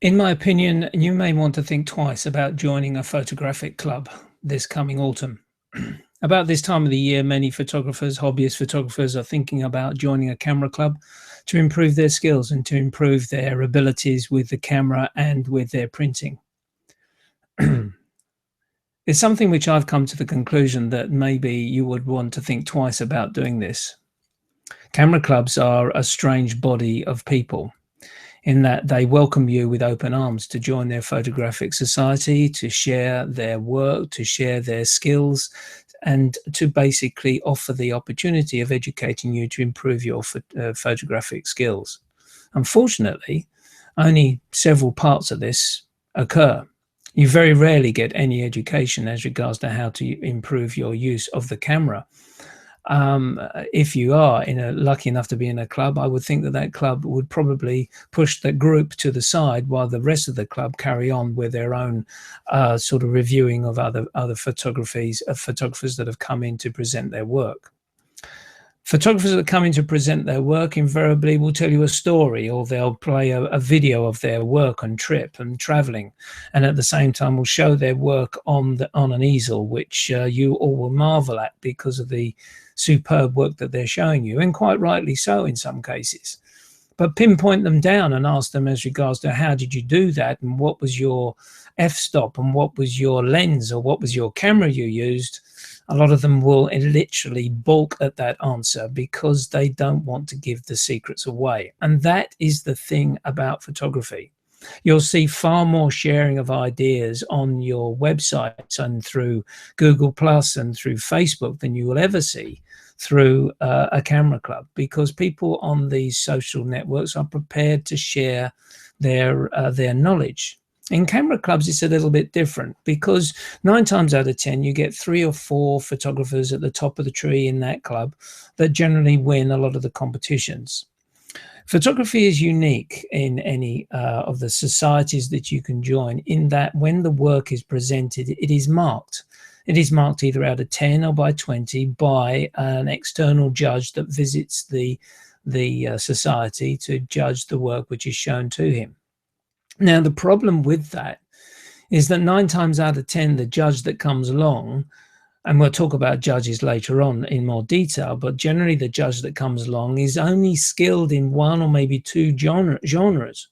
In my opinion, you may want to think twice about joining a photographic club this coming autumn. About this time of the year, many photographers, hobbyist photographers, are thinking about joining a camera club to improve their skills and to improve their abilities with the camera and with their printing. It's something which I've come to the conclusion that maybe you would want to think twice about doing this. Camera clubs are a strange body of people in that they welcome you with open arms to join their photographic society, to share their work, to share their skills, and to basically offer the opportunity of educating you to improve your photographic skills. Unfortunately, only several parts of this occur. You very rarely get any education as regards to how to improve your use of the camera. If you are lucky enough to be in a club, I would think that that club would probably push the group to the side while the rest of the club carry on with their own sort of reviewing of other photographies of photographers that have come in to present their work. Photographers that come in to present their work invariably will tell you a story, or they'll play a video of their work on trip and traveling, and at the same time will show their work on an easel, which you all will marvel at because of the superb work that they're showing you, and quite rightly so in some cases. But pinpoint them down and ask them as regards to how did you do that, and what was your f-stop, and what was your lens, or what was your camera you used. A lot of them will literally balk at that answer because they don't want to give the secrets away. And that is the thing about photography. You'll see far more sharing of ideas on your websites and through Google Plus and through Facebook than you will ever see through a camera club, because people on these social networks are prepared to share their knowledge. In camera clubs, it's a little bit different because 9 times out of 10, you get 3 or 4 photographers at the top of the tree in that club that generally win a lot of the competitions. Photography is unique in any of the societies that you can join, in that when the work is presented, it is marked. It is marked either out of 10 or by 20 by an external judge that visits the society to judge the work which is shown to him. Now, the problem with that is that 9 times out of 10, the judge that comes along, and we'll talk about judges later on in more detail, but generally the judge that comes along is only skilled in 1 or maybe 2 genres.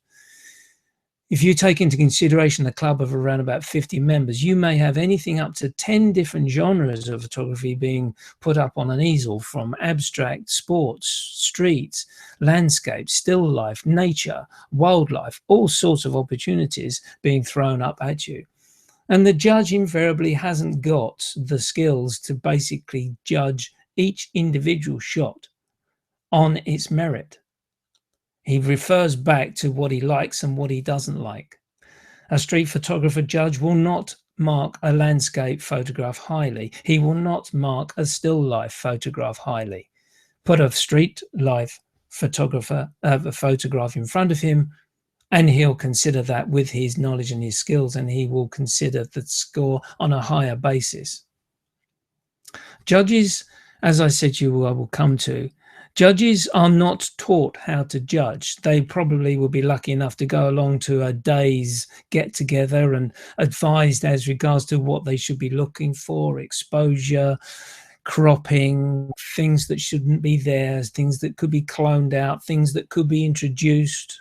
If you take into consideration a club of around about 50 members, you may have anything up to 10 different genres of photography being put up on an easel, from abstract, sports, streets, landscape, still life, nature, wildlife, all sorts of opportunities being thrown up at you. And the judge invariably hasn't got the skills to basically judge each individual shot on its merit. He refers back to what he likes and what he doesn't like. A street photographer judge will not mark a landscape photograph highly. He will not mark a still life photograph highly. Put a street life photographer a photograph in front of him, and he'll consider that with his knowledge and his skills, and he will consider the score on a higher basis. Judges, as I said I will come to, judges are not taught how to judge. They probably will be lucky enough to go along to a day's get together and advised as regards to what they should be looking for: exposure, cropping, things that shouldn't be there, things that could be cloned out, things that could be introduced,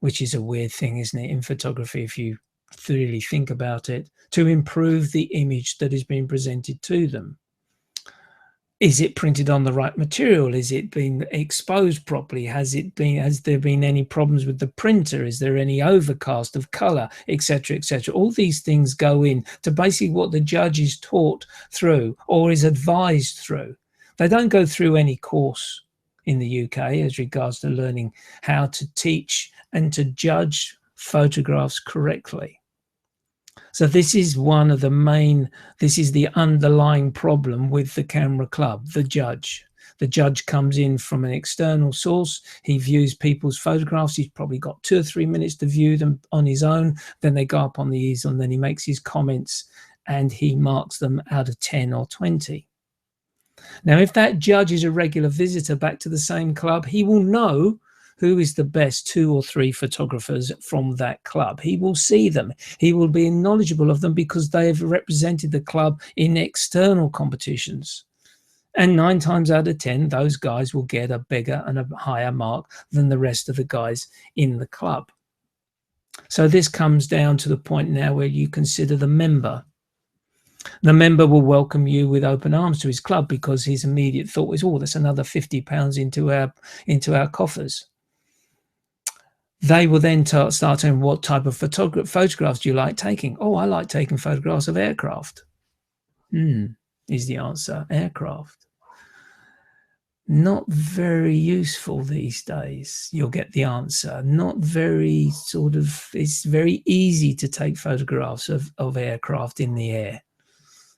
which is a weird thing, isn't it, in photography, if you really think about it, to improve the image that is being presented to them. Is it printed on the right material? Is it been exposed properly? Has there been any problems with the printer? Is there any overcast of color, etc., etc.? All these things go in to basically what the judge is taught through or is advised through. They don't go through any course in the UK as regards to learning how to teach and to judge photographs correctly. So this is this is the underlying problem with the camera club, the judge. The judge comes in from an external source. He views people's photographs. He's probably got 2 or 3 minutes to view them on his own. Then they go up on the easel, and then he makes his comments and he marks them out of 10 or 20. Now, if that judge is a regular visitor back to the same club, he will know who is the best 2 or 3 photographers from that club. He will see them. He will be knowledgeable of them because they have represented the club in external competitions. And 9 times out of 10, those guys will get a bigger and a higher mark than the rest of the guys in the club. So this comes down to the point now where you consider the member. The member will welcome you with open arms to his club because his immediate thought is, oh, that's another £50 into our coffers. They will then start saying, what type of photographs do you like taking? Oh, I like taking photographs of aircraft. Is the answer. Aircraft. Not very useful these days, you'll get the answer. Not very it's very easy to take photographs of aircraft in the air,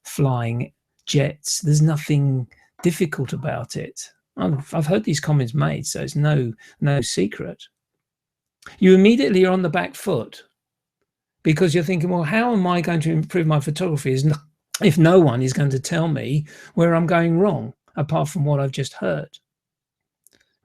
flying jets. There's nothing difficult about it. I've heard these comments made, so it's no secret. You immediately are on the back foot because you're thinking, well, how am I going to improve my photography if no one is going to tell me where I'm going wrong, apart from what I've just heard?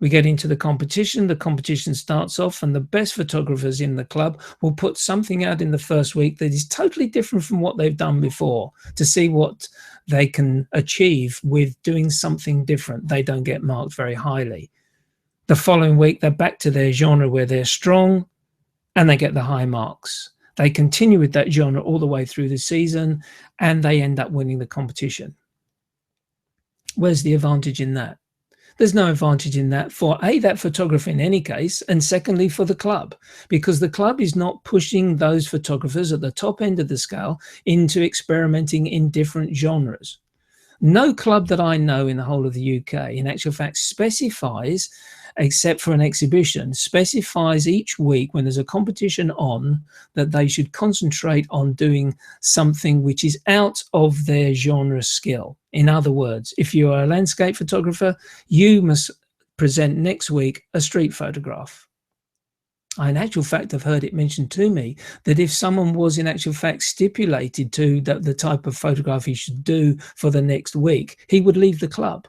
We get into the competition. The competition starts off, and the best photographers in the club will put something out in the first week that is totally different from what they've done before to see what they can achieve with doing something different. They don't get marked very highly. The following week, they're back to their genre where they're strong, and they get the high marks. They continue with that genre all the way through the season, and they end up winning the competition. Where's the advantage in that? There's no advantage in that for that photographer in any case, and secondly for the club, because the club is not pushing those photographers at the top end of the scale into experimenting in different genres. No club that I know in the whole of the UK, in actual fact, specifies, except for an exhibition, specifies each week when there's a competition on that they should concentrate on doing something which is out of their genre skill. In other words, if you are a landscape photographer, you must present next week a street photograph. In actual fact, I've heard it mentioned to me that if someone was in actual fact stipulated to the type of photograph he should do for the next week, he would leave the club.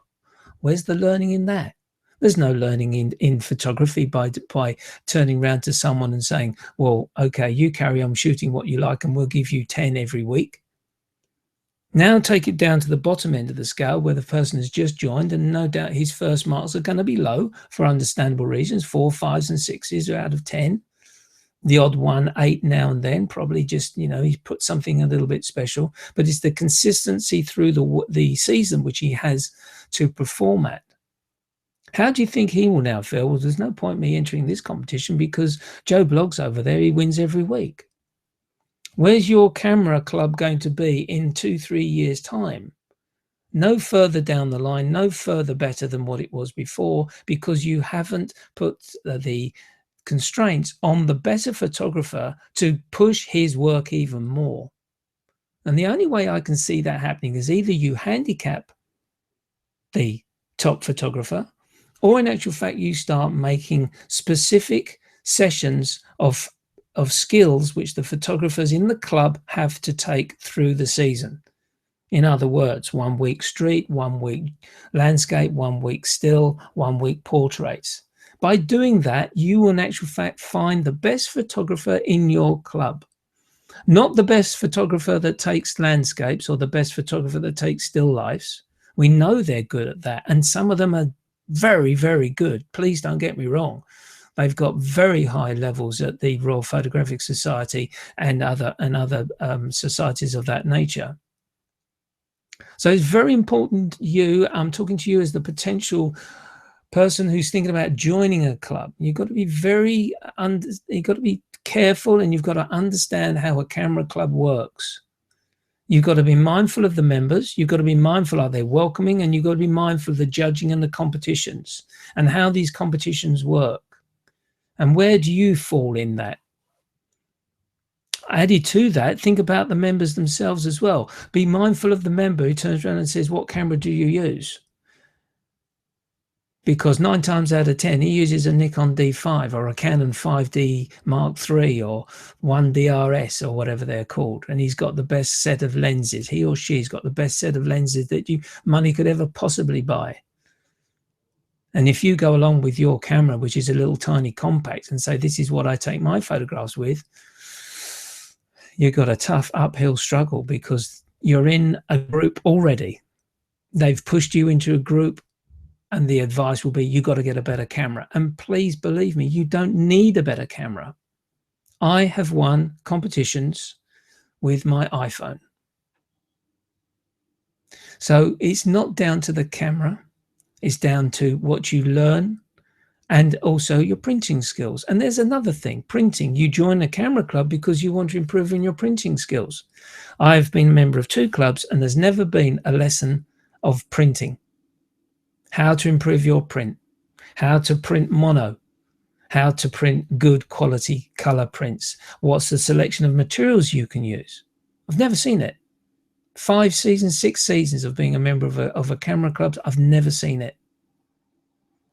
Where's the learning in that? There's no learning in photography by turning around to someone and saying, well, okay, you carry on shooting what you like and we'll give you 10 every week. Now take it down to the bottom end of the scale where the person has just joined, and no doubt his first marks are going to be low for understandable reasons, 4, 5s and 6s out of 10. The odd 1, 8 now and then, probably just, he's put something a little bit special, but it's the consistency through the season which he has to perform at. How do you think he will now feel? Well, there's no point me entering this competition because Joe Blogg's over there, he wins every week. Where's your camera club going to be in 2-3 years' time? No further down the line, no further better than what it was before, because you haven't put the constraints on the better photographer to push his work even more. And the only way I can see that happening is either you handicap the top photographer, or in actual fact, you start making specific sessions of skills which the photographers in the club have to take through the season. In other words, 1 week street, 1 week landscape, 1 week still, 1 week portraits. By doing that, you will in actual fact find the best photographer in your club. Not the best photographer that takes landscapes or the best photographer that takes still lifes. We know they're good at that, and some of them are very, very good. Please don't get me wrong. They've got very high levels at the Royal Photographic Society and other societies of that nature. So it's very important. I'm talking to you as the potential person who's thinking about joining a club. You've got to be you've got to be careful, and you've got to understand how a camera club works. You've got to be mindful of the members. You've got to be mindful, are they welcoming? And you've got to be mindful of the judging and the competitions and how these competitions work. And where do you fall in that? Added to that, think about the members themselves as well. Be mindful of the member who turns around and says, what camera do you use? Because 9 times out of 10, he uses a Nikon D5 or a Canon 5D Mark III or 1DRS or whatever they're called. And he's got the best set of lenses. He or she's got the best set of lenses that money could ever possibly buy. And if you go along with your camera, which is a little tiny compact, and say, this is what I take my photographs with, you've got a tough uphill struggle because you're in a group already. They've pushed you into a group, and the advice will be, you got to get a better camera. And please believe me, you don't need a better camera. I have won competitions with my iPhone. So it's not down to the camera. It's down to what you learn and also your printing skills. And there's another thing, printing. You join a camera club because you want to improve in your printing skills. I've been a member of 2 clubs, and there's never been a lesson of printing. How to improve your print, how to print mono, how to print good quality color prints, what's the selection of materials you can use. I've never seen it. 5 seasons, 6 seasons of being a member of a camera club, I've never seen it.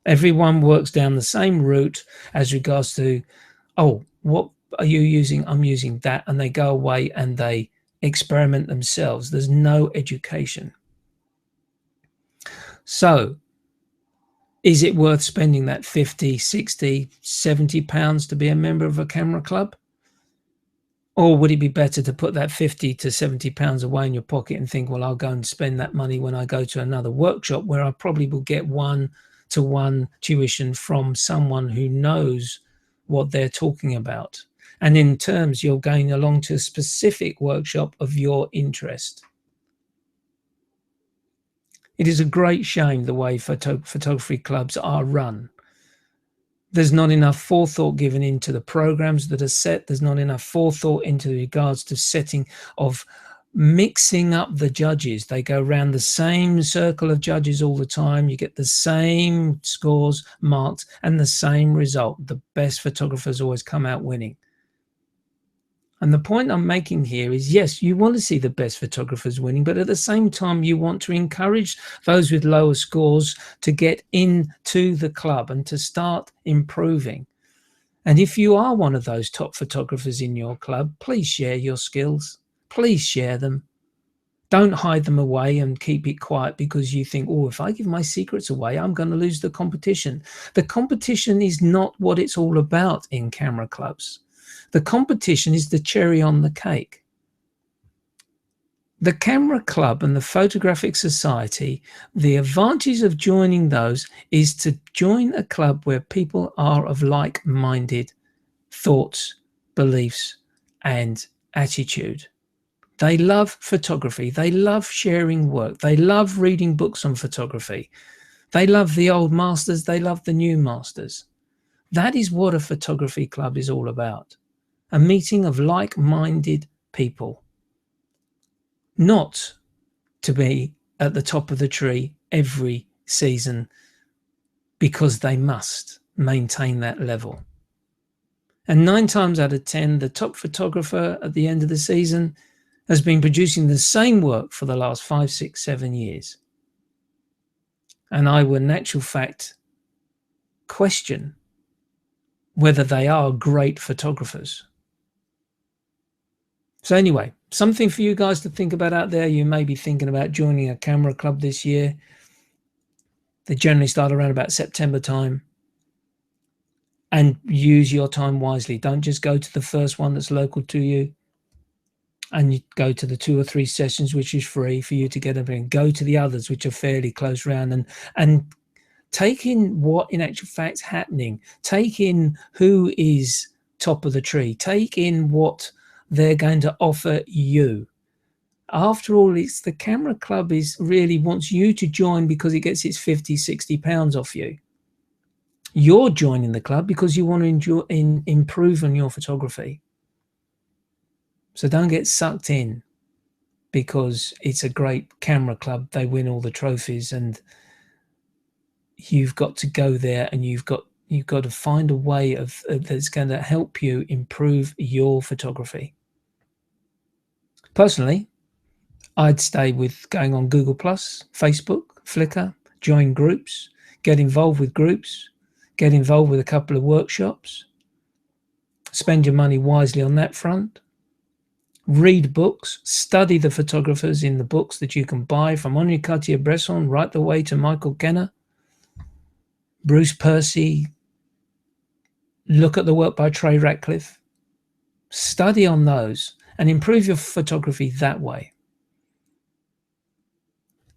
Everyone works down the same route as regards to, oh, what are you using? I'm using that. And they go away and they experiment themselves. There's no education. So is it worth spending that 50, 60, 70 pounds to be a member of a camera club? Or would it be better to put that 50 to 70 pounds away in your pocket and think, well, I'll go and spend that money when I go to another workshop where I probably will get 1-to-1 tuition from someone who knows what they're talking about. And in terms, you're going along to a specific workshop of your interest. It is a great shame the way photography clubs are run. There's not enough forethought given into the programs that are set. There's not enough forethought into regards to setting of mixing up the judges. They go around the same circle of judges all the time. You get the same scores marked and the same result. The best photographers always come out winning. And the point I'm making here is, yes, you want to see the best photographers winning, but at the same time, you want to encourage those with lower scores to get into the club and to start improving. And if you are one of those top photographers in your club, please share your skills. Please share them. Don't hide them away and keep it quiet because you think, oh, if I give my secrets away, I'm going to lose the competition. The competition is not what it's all about in camera clubs. The competition is the cherry on the cake. The camera club and the photographic society, the advantage of joining those is to join a club where people are of like-minded thoughts, beliefs, and attitude. They love photography. They love sharing work. They love reading books on photography. They love the old masters. They love the new masters. That is what a photography club is all about. A meeting of like-minded people, not to be at the top of the tree every season because they must maintain that level. And 9 times out of 10, the top photographer at the end of the season has been producing the same work for the last 5, 6, 7 years. And I would, in actual fact, question whether they are great photographers. So anyway, something for you guys to think about out there. You may be thinking about joining a camera club this year. They generally start around about September time. And use your time wisely. Don't just go to the first one that's local to you and you go to the 2 or 3 sessions, which is free for you to get everything. Go to the others, which are fairly close round, and take in what in actual fact is happening. Take in who is top of the tree. Take in what they're going to offer you. After all, it's the camera club is really wants you to join because it gets its 50, 60 pounds off you. You're joining the club because you want to improve on your photography. So don't get sucked in because it's a great camera club. They win all the trophies and you've got to go there and you've got to find a way that's going to help you improve your photography. Personally, I'd stay with going on Google+, Facebook, Flickr, join groups, get involved with groups, get involved with a couple of workshops, spend your money wisely on that front, read books, study the photographers in the books that you can buy from Henri Cartier-Bresson right the way to Michael Kenner. Bruce Percy, look at the work by Trey Ratcliffe, study on those and improve your photography that way.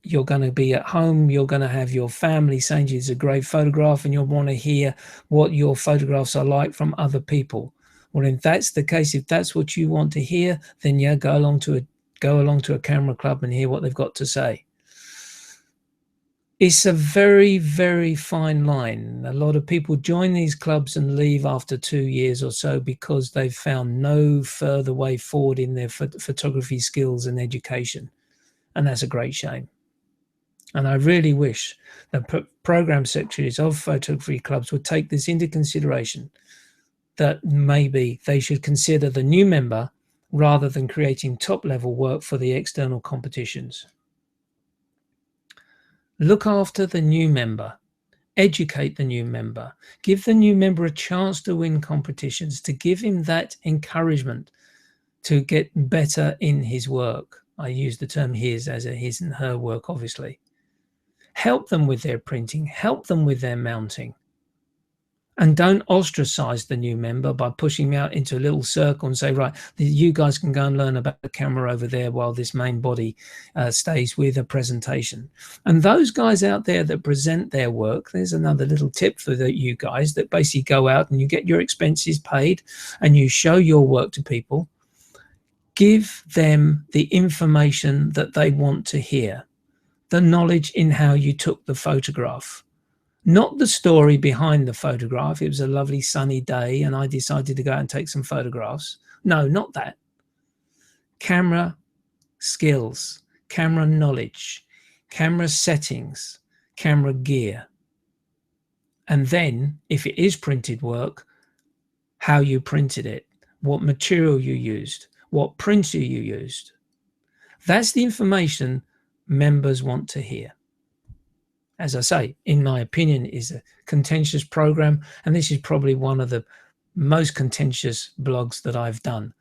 You're going to be at home, you're going to have your family saying it's a great photograph, and you'll want to hear what your photographs are like from other people. Well, if that's the case, if that's what you want to hear, then yeah, go along to a camera club and hear what they've got to say. It's a very, very fine line. A lot of people join these clubs and leave after 2 years or so because they've found no further way forward in their photography skills and education. And that's a great shame. And I really wish that program secretaries of photography clubs would take this into consideration, that maybe they should consider the new member rather than creating top-level work for the external competitions. Look after the new member, educate the new member, give the new member a chance to win competitions, to give him that encouragement to get better in his work. I use the term his as a his and her work, obviously. Help them with their printing, help them with their mounting. And don't ostracize the new member by pushing them out into a little circle and say, right, you guys can go and learn about the camera over there while this main body stays with a presentation. And those guys out there that present their work, there's another little tip for you guys that basically go out and you get your expenses paid and you show your work to people. Give them the information that they want to hear, the knowledge in how you took the photograph. Not the story behind the photograph. It was a lovely sunny day and I decided to go out and take some photographs. No, not that. Camera skills, camera knowledge, camera settings, camera gear. And then, if it is printed work, how you printed it, what material you used, what printer you used. That's the information members want to hear. As I say, in my opinion, is a contentious program, and this is probably one of the most contentious blogs that I've done.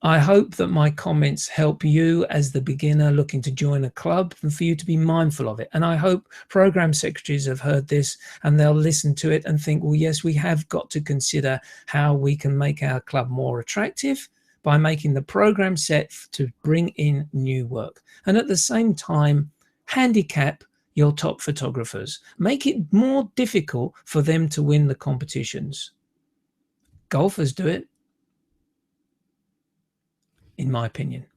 I hope that my comments help you as the beginner looking to join a club and for you to be mindful of it. And I hope program secretaries have heard this and they'll listen to it and think, well, yes, we have got to consider how we can make our club more attractive by making the program set to bring in new work. And at the same time, handicap your top photographers. Make it more difficult for them to win the competitions. Golfers do it, in my opinion.